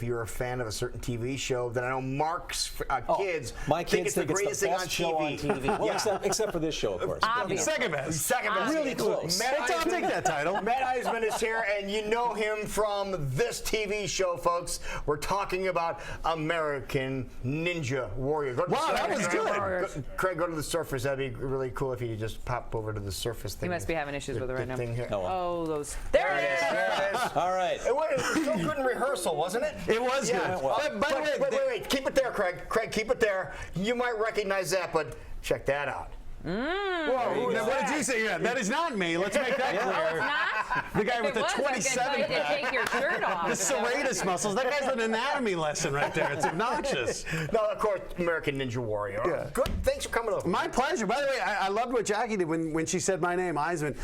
if you're a fan of a certain TV show that I know Mark's kids my kids think it's the greatest best show on TV. Well, Yeah. except for this show, of course. Second best. Second best. Really close. I'll take that title. Matt Iseman is here, and you know him from this TV show, folks. We're talking about American Ninja Warrior. Wow, that was good. Craig, go to the surface. That'd be really cool if you could just pop over to the surface thing. You must be having issues with it right now. Here. Oh, those. There it is. There it is. All right. It was so good in rehearsal, wasn't it? It was Yeah. good. By the way, Wait. Keep it there, Craig. Craig, keep it there. You might recognize that, but check that out. Whoa, what did you say? Yeah, that is not me. Let's make that clear. Not? The guy If with it the was, I was gonna 27 tell you to pack. take your shirt off. The serratus muscles. That guy's an anatomy lesson right there. It's obnoxious. No, of course, American Ninja Warrior. Yeah. Good. Thanks for coming over. My pleasure. By the way, I loved what Jackie did when she said my name, Iseman.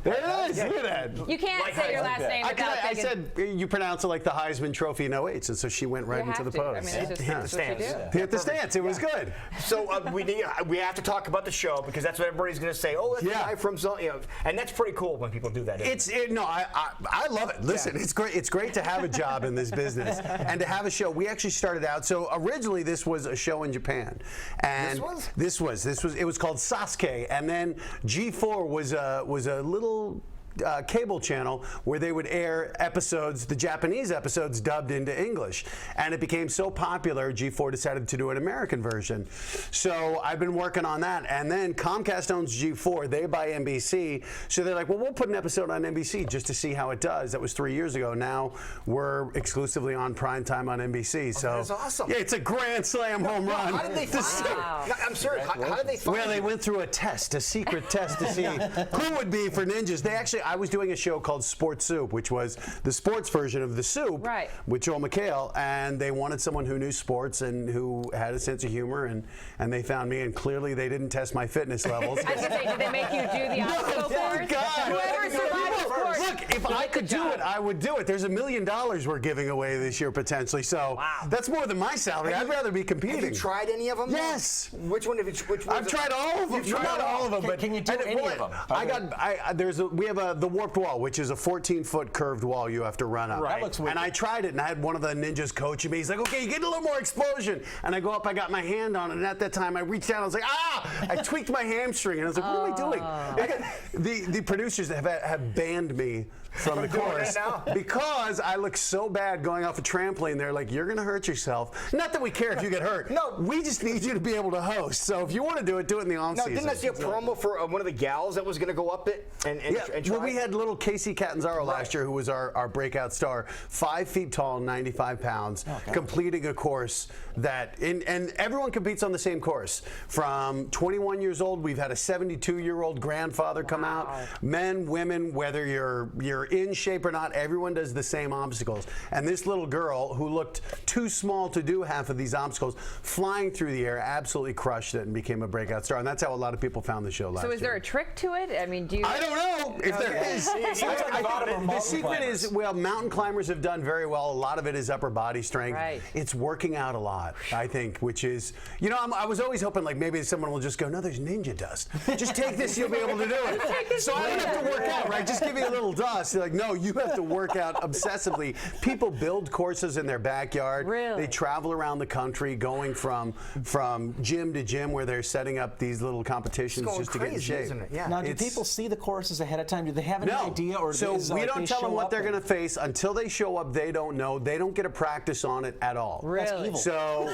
There it is. Look at that. You can't say your last name without I thinking. said you pronounce it like the Heisman Trophy in 08, and so she went right You into have the to. pose. I mean, that's just what you do. Hit the stance. It was good. So we have to talk about the show because that's what everybody's going to say. Oh, that's the guy from and that's pretty cool when people do that. I love it. Listen, it's great. It's great to have a job in this business and to have a show. We actually started out. So originally this was a show in Japan, and this was it was called Sasuke, and then G4 was a little cable channel where they would air episodes, the Japanese episodes dubbed into English. And it became so popular, G4 decided to do an American version. So I've been working on that. And then Comcast owns G4, they buy NBC. So they're like, well, we'll put an episode on NBC just to see how it does. That was 3 years ago. Now we're exclusively on primetime on NBC. So that's awesome. Yeah, it's a grand slam home run. How did they find it? I'm serious. How did they find it? Well, they went through a test, a secret test to see who would be for ninjas. They actually, I was doing a show called Sports Soup, which was the sports version of The Soup with Joel McHale, and they wanted someone who knew sports and who had a sense of humor, and they found me, and clearly they didn't test my fitness levels. I was going to say, did they make you do the obstacle course? Whoever survived the course. Look, if I could do it, I would do it. There's $1 million we're giving away this year potentially, so that's more than my salary. I'd rather be competing. Have you tried any of them? Yes. Which one have you? I've tried all of them. Not all of them, but can you do any of them? We have the Warped Wall, which is a 14-foot curved wall you have to run up. Right. That looks wicked. And I tried it, and I had one of the ninjas coaching me. He's like, okay, you get a little more explosion. And I go up, I got my hand on it, and at that time I reached down, I was like, ah! I tweaked my hamstring, and I was like, what am I doing? The producers have banned me from the course because I look so bad going off a trampoline. They're like, you're going to hurt yourself. Not that we care if you get hurt. No. We just need you to be able to host. So if you want to do it in the off-season. Didn't I see a promo for one of the gals that was going to go up it and try? Well, we had little Casey Catanzaro last year, who was our breakout star, 5 feet tall, 95 pounds, completing a course that, and everyone competes on the same course. From 21 years old, we've had a 72-year-old grandfather come out. Men, women, whether you're in shape or not, everyone does the same obstacles. And this little girl, who looked too small to do half of these obstacles, flying through the air, absolutely crushed it and became a breakout star. And that's how a lot of people found the show last year. So is there a trick to it? I mean, do you? I don't know if there is. The secret is, well, mountain climbers have done very well. A lot of it is upper body strength. Right. It's working out a lot, I think, which is, I was always hoping like maybe someone will just go, no, there's ninja dust. Just take this, you'll be able to do it. So I don't have to work out, right? Just give you a little dust. You're like, no, you have to work out obsessively. People build courses in their backyard. Really? They travel around the country going from gym to gym where they're setting up these little competitions just to get in shape. Isn't it? Yeah. Now, do people see the courses ahead of time? Do they have any idea? Or so we don't tell them what they're going to face until they show up. They don't know. They don't get a practice on it at all. Really? That's evil. So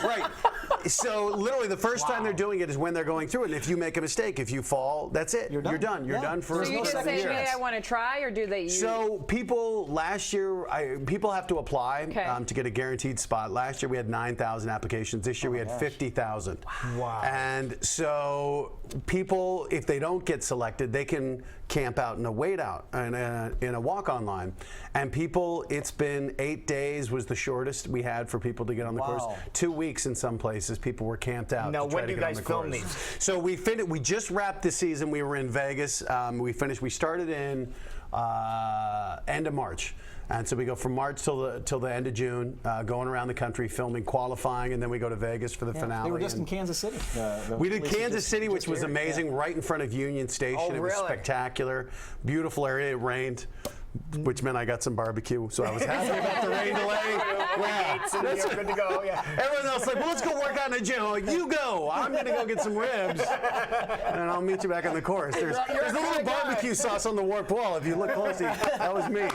so literally the first time they're doing it is when they're going through it. And if you make a mistake, if you fall, that's it. You're done. You're done for. So you just say, hey, I want to try, or do they? So people last year, people have to apply to get a guaranteed spot. Last year we had 9,000 applications. This year we had 50,000. Wow. And so people, if they don't get selected, they can camp out in a wait out in a walk-on line. And people, it's been 8 days was the shortest we had for people to get on the course. 2 weeks in some places, people were camped out. Now, to try when to do you get on guys the film course. these? So we just wrapped the season. We were in Vegas. We started in end of March. And so we go from March till the end of June, going around the country filming, qualifying, and then we go to Vegas for the finale. They were just in Kansas City. We did Kansas City, which was amazing, right in front of Union Station. Oh, it was spectacular, beautiful area. It rained. which meant I got some barbecue. So I was happy about the rain delay. That's good to go. Yeah. Everyone else like, well, let's go work out in the gym. I'm like, you go. I'm going to go get some ribs, and I'll meet you back on the course. There's a little barbecue sauce on the warped wall. If you look closely, that was me.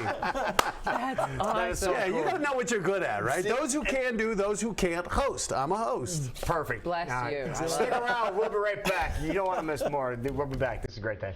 That's awesome. Yeah, you got to know what you're good at, right? Those who can do, those who can't host. I'm a host. Perfect. Bless you. Stick around. We'll be right back. You don't want to miss more. We'll be back. This is a great day.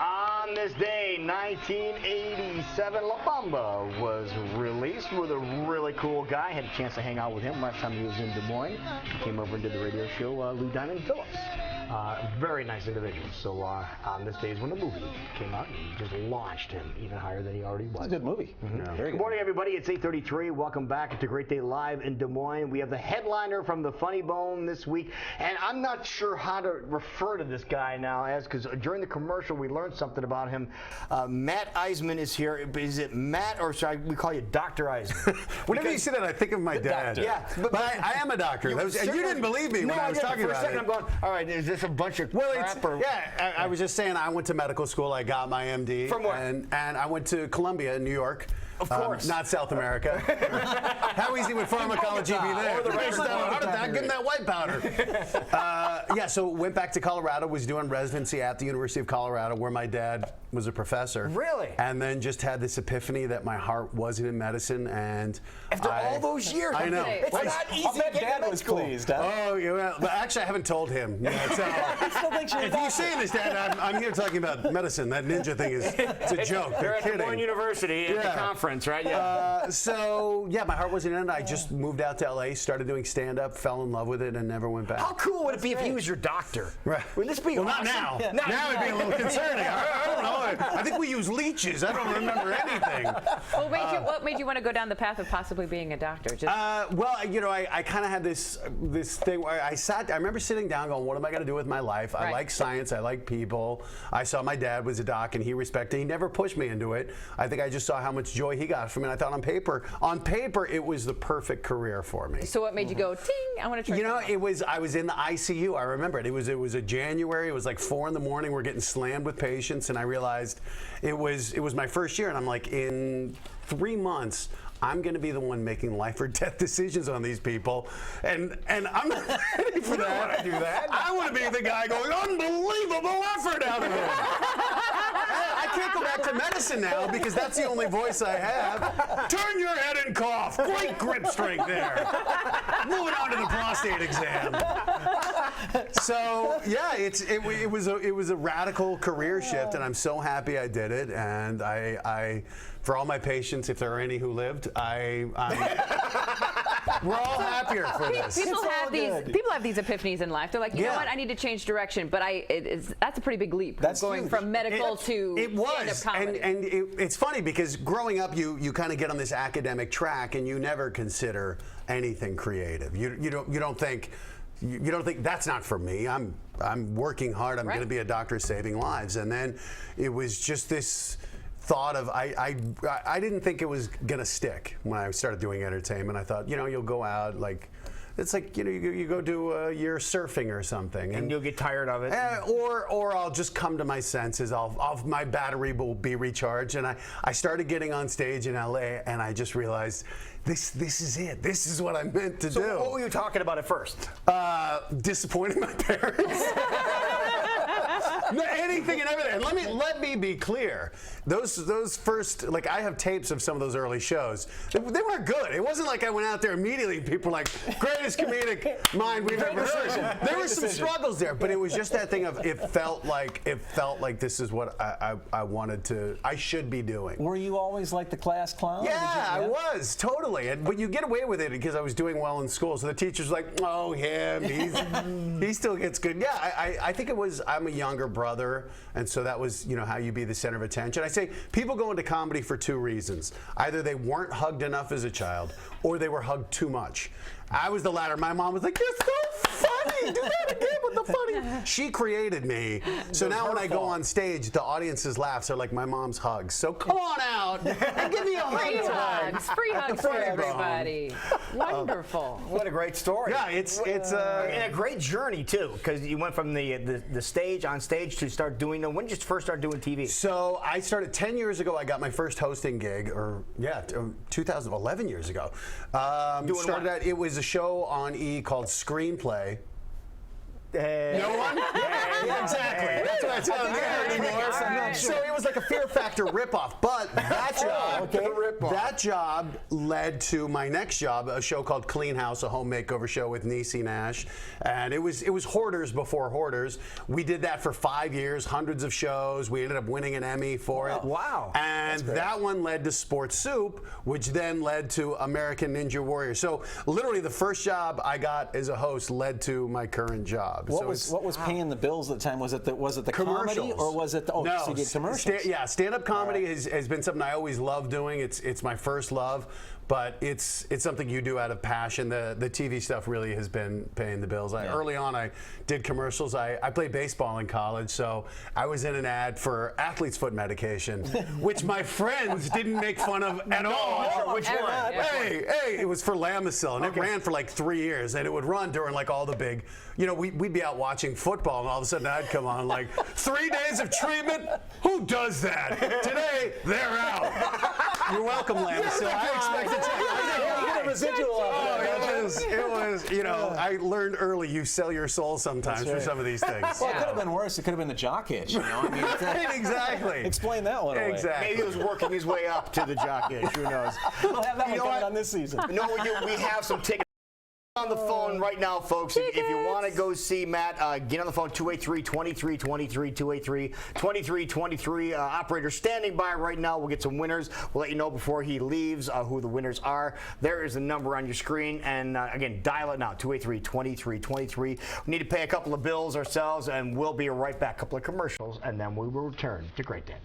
On this day, 1987, La Bamba was released with a really cool guy. Had a chance to hang out with him last time he was in Des Moines. He came over and did the radio show, Lou Diamond Phillips. Very nice individual. So on this day is when the movie came out, and just launched him even higher than he already was. It's a good movie. Yeah. Good morning, everybody. It's 8:33. Welcome back to Great Day Live in Des Moines. We have the headliner from the Funny Bone this week, and I'm not sure how to refer to this guy now, because during the commercial we learned something about him. Matt Iseman is here. Is it Matt, or should we call you Dr. Iseman? Whenever you say that, I think of my dad. Doctor. Yeah, but I am a doctor. And you didn't believe me when I was talking about it. For a second, I'm going, all right, is this a bunch of crap? Yeah, I was just saying I went to medical school. I got my MD. From where? And I went to Columbia in New York. Of course. Not South America. How easy would pharmacology be there? Or the rest of the Heart attack, give him that white powder. Yeah, so went back to Colorado, was doing residency at the University of Colorado, where my dad was a professor. Really? And then just had this epiphany that my heart wasn't in medicine. And after all those years, I know. It's not easy. I bet Dad was pleased. Huh? Oh, yeah. Well, but actually, I haven't told him. Yet, so if you say this, Dad, I'm here talking about medicine. That ninja thing it's a joke. They're kidding. at Des Moines University at the conference, right? Yeah. So, yeah, my heart wasn't in it. I just moved out to LA, started doing stand-up, fell in love with it, and never went back. How cool would it be if he was your doctor? Right. Would this be Well, awesome? not now. Yeah. Now it'd be a little concerning. I don't know. I think we use leeches. I don't remember anything. Well, what made you want to go down the path of possibly being a doctor? Well, you know, I kind of had this thing where I remember sitting down going, what am I going to do with my life? I like science. I like people. I saw my dad was a doc, and he respected. He never pushed me into it. I think I just saw how much joy he got from it. I thought on paper, it was the perfect career for me. So what made you go, ting, I want to try? You know, I was in the ICU. I remember it. It was a January. It was like 4 in the morning. We're getting slammed with patients, and I realized it was my first year, and I'm like, in 3 months, I'm going to be the one making life or death decisions on these people, and I'm not ready for that. Want to do that? I want to be the guy going, unbelievable effort out of it. I can't go back to medicine now because that's the only voice I have. Turn your head and cough. Great grip strength there. Moving on to the prostate exam. So yeah, it was a radical career shift, and I'm so happy I did it. And I for all my patients, if there are any who lived, we're all happier for this. People have these epiphanies in life. They're like, you know what, I need to change direction. But that's a pretty big leap. That's going huge. from medical to stand-up comedy. And it's funny because growing up, you kind of get on this academic track, and you never consider anything creative. You don't think that's not for me. I'm working hard. I'm going to be a doctor saving lives. And then it was just this thought of I didn't think it was gonna stick when I started doing entertainment. I thought, you'll go out like. It's like, you go do a year surfing or something. And you'll get tired of it. Or I'll just come to my senses. My battery will be recharged. And I started getting on stage in LA, and I just realized this is it. This is what I'm meant to do. So what were you talking about at first? Disappointing my parents. Anything and everything. And let me be clear. Those first, like, I have tapes of some of those early shows. They weren't good. It wasn't like I went out there immediately and people were like, greatest comedic mind we've ever heard. There were some struggles there, but it was just that thing of it felt like this is what I should be doing. Were you always like the class clown? Yeah, I was, totally. But you get away with it because I was doing well in school. So the teacher's like, oh, him, he still gets good. Yeah, I think it was, I'm a younger brother, and so that was, how you be the center of attention. I say people go into comedy for 2 reasons. Either they weren't hugged enough as a child, or they were hugged too much. I was the latter. My mom was like, you're so funny. Do that again with the funny. She created me. So now when I go on stage, the audience's laughs are like my mom's hugs. So come on out and give me a hug. Free hugs for everybody. Wonderful. What a great story. Yeah, it's and a great journey too, because you went from the stage on stage to start doing. When did you first start doing TV? So I started 10 years ago. I got my first hosting gig, 2011 years ago. It was a show on E called Screenplay. No one? Yeah, exactly. That's what I tell them anymore. Right. So it was like a Fear Factor ripoff. But that job led to my next job, a show called Clean House, a home makeover show with Niecy Nash. And it was Hoarders before Hoarders. We did that for 5 years, hundreds of shows. We ended up winning an Emmy for it. Wow. And that one led to Sports Soup, which then led to American Ninja Warrior. So literally the first job I got as a host led to my current job. What was paying the bills at the time? Was it the comedy, or was it so you did commercials? Stand-up comedy has been something I always loved doing. It's my first love, but it's something you do out of passion. The TV stuff really has been paying the bills. Early on, I did commercials. I played baseball in college, so I was in an ad for athlete's foot medication, which my friends didn't make fun of at all. Which one? Hey, it was for Lamisil, and it ran for like 3 years, and it would run during like all the big, we'd be out watching football, and all of a sudden I'd come on like 3 days of treatment. Who does that? Today they're out. You're welcome, Lamisil. I expect to Get a residual off it was, I learned early you sell your soul sometimes for some of these things. Well, it could have been worse. It could have been the jock itch. Exactly. Explain that one away. Exactly. Maybe he was working his way up to the jock itch. Who knows? We'll have that one coming on this season. No, we have some tickets on the phone right now, folks. If you want to go see Matt, get on the phone, 283-2323, 283-2323. Operator standing by right now. We'll get some winners. We'll let you know before he leaves who the winners are. There is the number on your screen. And again, dial it now, 283-2323. We need to pay a couple of bills ourselves, and we'll be right back. A couple of commercials, and then we will return to Great Dan.